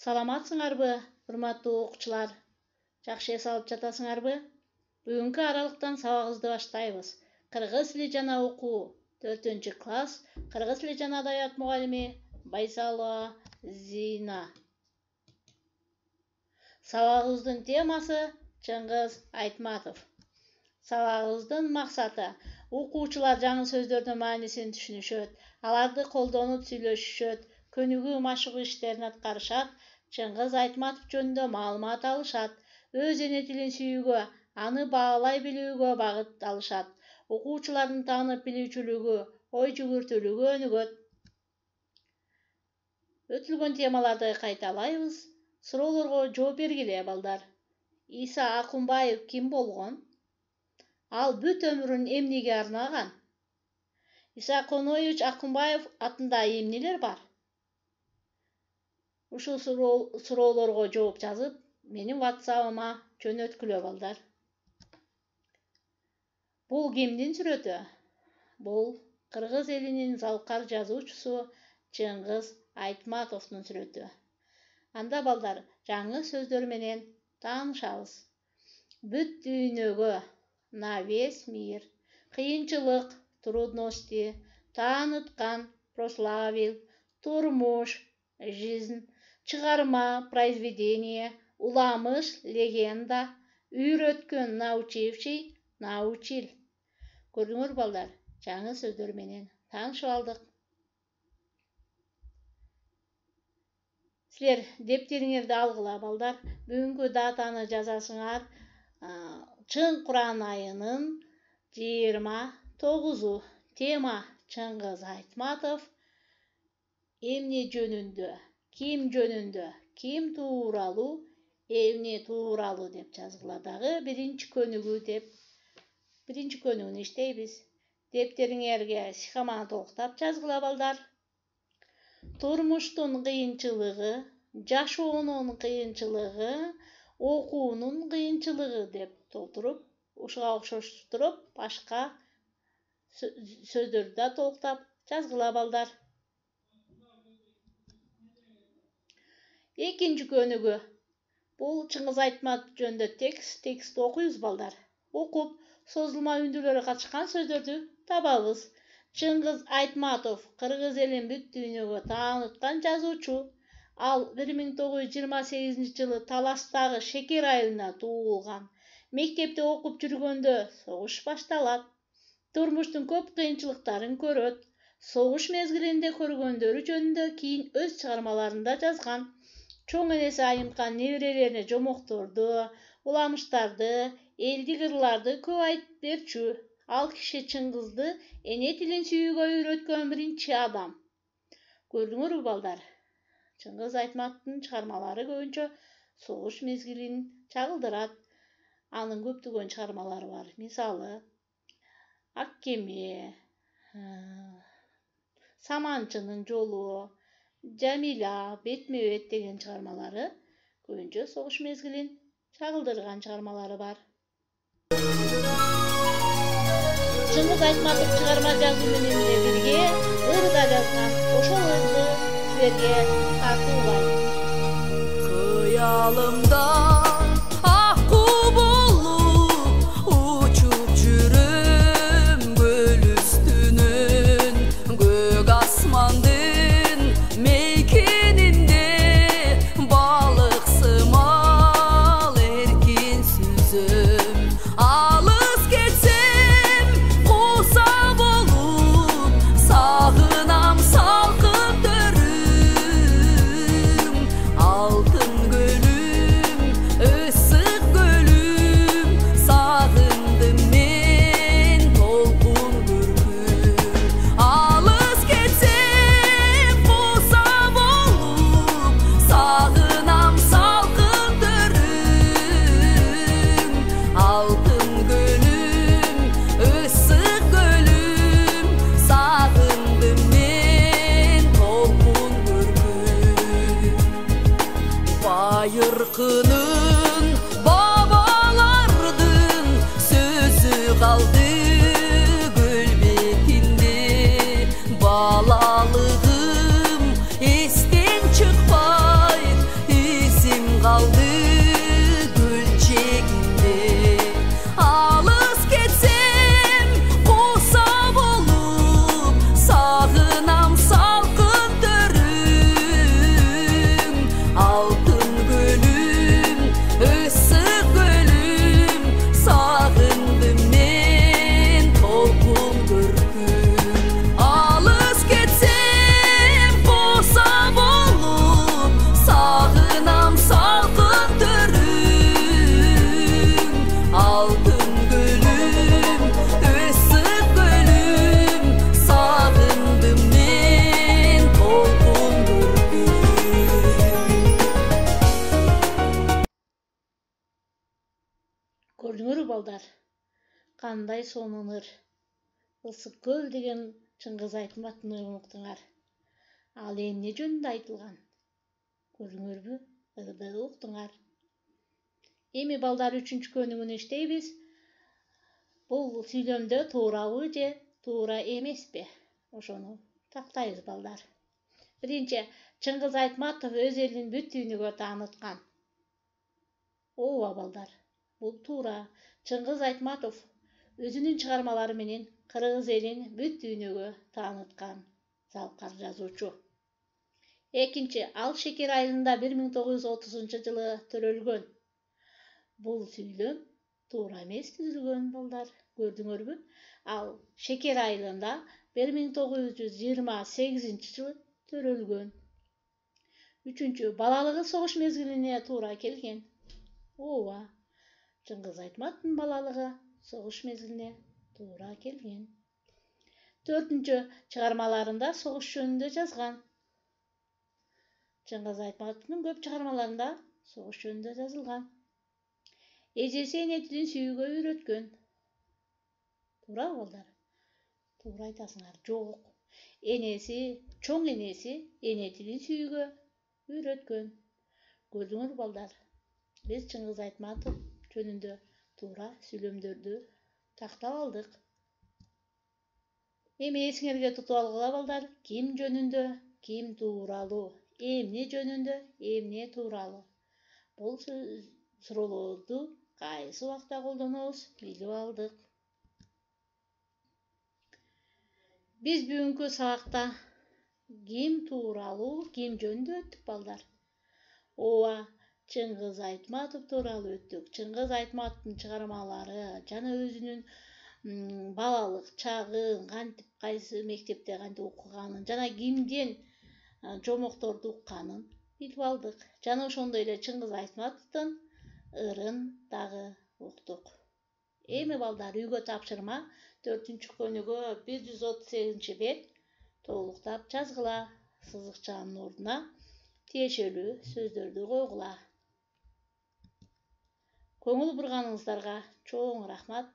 Саламатсыңарбы, урматтуу окуучулар? Жакшы эс алып жатасыңарбы? Бүгүнкү аралыктан сабагыбызды баштайбыз. Кыргыз тили жана окуу 4-класс кыргыз тили жана адабият мугалими Байсалова Зина. Сабагыбыздын темасы Чыңгыз Айтматов. Сабагыбыздын максаты окуучулар жаңы сөздөрдүн маанисин түшүнүшөт, аларды колдонуп сүйлөшүшөт, көнүгүү машыгуу иштерин аткарышат, Чыңгыз Айтматов жөнүндө маалымат алышат, өз эне тилин сүйүүгө, аны баалай билүүгө багыт алышат. Окуучулардын таанып билүүчүлүгү, ой жүгүртүүлүгү өнүгөт. Өтүлгөн темаларды кайталайбыз. Суроолорго жооп бергиле балдар. Иса Акунбаев ким болгон? Ал бүт өмүрүн эмнеге арнаган? Иса Коноевич Акунбаев атында эмнелер бар? Ушул суроолорго жооп жазып, менин WhatsApp-ыма жөнөткүлө балдар. Бул кимдин сүрөтү? Бул кыргыз элинин залкар жазуучусу Чыңгыз Айтматовдун сүрөтү. Анда балдар жаңы сөздөр менен таанышабыз. Бүт дүйнөгө, на весь мир, кыйынчылык, трудности, тааныткан, прославил, турмуш, жизнь, чыгарма, произведение, уламыш, легенда, үйрөткөн, научивший, научил. Көрдүңөр балдар, жаңы сөздөр менен таанышып алдык. Силер дептериңерди алгыла балдар. Бүгүнкү датаны жазасыңар. Чың Куран айынын 29-у. Тема Чыңгыз Айтматов. Эмне жөнүндө, ким тууралуу, эмне тууралуу деп жазгыла. Дагы биринчи көнүгүн иштейбиз. Дептериңерге сихаманы толуктап жазгыла балдар. Турмуштун кыйынчылыгы, жашоонун кыйынчылыгы, окуунун кыйынчылыгы деп толтуруп, ушуга окшоштуруп, башка сөздөрдү да толуктап жазгыла балдар. Экинчи көнүгү. Бул Чыңгыз Айтматов жөнүндө текст окуйбуз балдар. Окуп, созулма үндүлөрү катышкан сөздөрдү табабыз. Чыңгыз Айтматов кыргыз элин бүт дүйнөгө тааныткан жазуучу. Ал 1928-жылы Таластагы Шекер айылына туулган. Мектепте окуп жүргөндө согуш башталат. Турмуштун көп кыйынчылыктарын көрөт. Согуш мезгилинде көргөндөрү жөнүндө кийин өз чыгармаларында жазган. Чоң энеси айымкан неберелерине жомокторду, уламыштарды, элдик ырларды көп айтып берчү. Ал киши Чыңгызды эне тилин сүйүүгө үйрөткөн биринчи адам. Көрдүңөрбү балдар? Чыңгыз Айтматовдун чыгармалары көбүнчө согуш мезгилин чагылдырат. Анын көптөгөн чыгармалары бар. Мисалы, Ак кеме, Саманчынын жолу, Жамиля, Бетме-бет деген чыгармалары көбүнчө согуш мезгилин чагылдырган чыгармалары бар. Чыңгыз Айтматов чыгарма жазуу менен бирге ыр да жазган. Ошол ырды силерге тартуулайм. Кыялымда акку болуп учуп жүрөм көл үстүнөн, көк асмандын мейкенинде балык сымал эркин сүзөм. Алыс кетсем куса болуп, сагынам салкын төрүм. Алтын көлүм, ысык көлүм, сагындым мен толкун күркүм. Алыс кетсем куса болуп, сагынам салкын төрүм. Алтын көлүм, ысык көлүм, сагындым мен толкун күркүм. Байыркынын бабалардын сөзү калды көл бетинде. Балалыгым эстен чыкпай балдар. Кандай сонунur. Ысык көл деген Чыңгыз Айтматовну уктуңар. Ал эмне жөнүндө айтылган? Көрдүңөрбү? Ырдыгы уктуңар. Эми балдар 3-көнүгүнү иштейбиз. Бул сүйлөмдө туурабы же туура эмеспи? Ошону тактайбыз балдар. Биринчи, Чыңгыз Айтматов өз элин бүт дүйнөгө тааныткан. Ооба балдар, бул туура. Чыңгыз Айтматов өзүнүн чыгармалары менен кыргыз элин бүт дүйнөгө тааныткан залкар жазуучу. Экинчи, ал Шекер айылында 1930-жылы төрөлгөн. Бул сүйлөм туура эмес түзүлгөн балдар. Көрдүңөрбү? Ал Шекер айылында 1928-жылы төрөлгөн. Үчүнчү, балалыгы согуш мезгилине туура келген. Ооба, Чыңгыз Айтматовдун балалыгы согуш мезгилине туура келген. Төртүнчү, чыгармаларында согуш жөнүндө жазган. Чыңгыз Айтматовдун көп чыгармаларында согуш жөнүндө жазылган. Эжеси эне тилин сүйүүгө үйрөткөн. Туура балдар? Туура айтасыңар. Жок. Чоң энеси эне тилин сүйүүгө үйрөткөн. Көрдүңөр балдар? Биз Чыңгыз Айтматов жөнүндө туура сүйлөмдөрдү тактап алдык. Эми эсиңерге тутуп алгыла балдар, ким жөнүндө, ким тууралуу, эмне жөнүндө, эмне тууралуу. Бул суроолорду кайсы убакта колдонобуз билип алдык. Биз бүгүнкү сабакта ким тууралуу, ким жөнүндө өттүк балдар. Ооба, Чыңгыз Айтматов тууралуу өттүк. Чыңгыз Айтматовдун чыгармалары жана өзүнүн балалык чагын, кантип кайсы мектепте кантип окуганын, жана кимден жомокторду укканын билип алдык. Жана ошондой эле Чыңгыз Айтматовдун ырын дагы уктук. Эми балдар үйгө тапшырма 4-көнүгө 138-бет толуктап жазгыла. Сызыкчанын ордуна тиешелүү сөздөрдү койгула. Көңүл бурганыңыздарга чоң рахмат.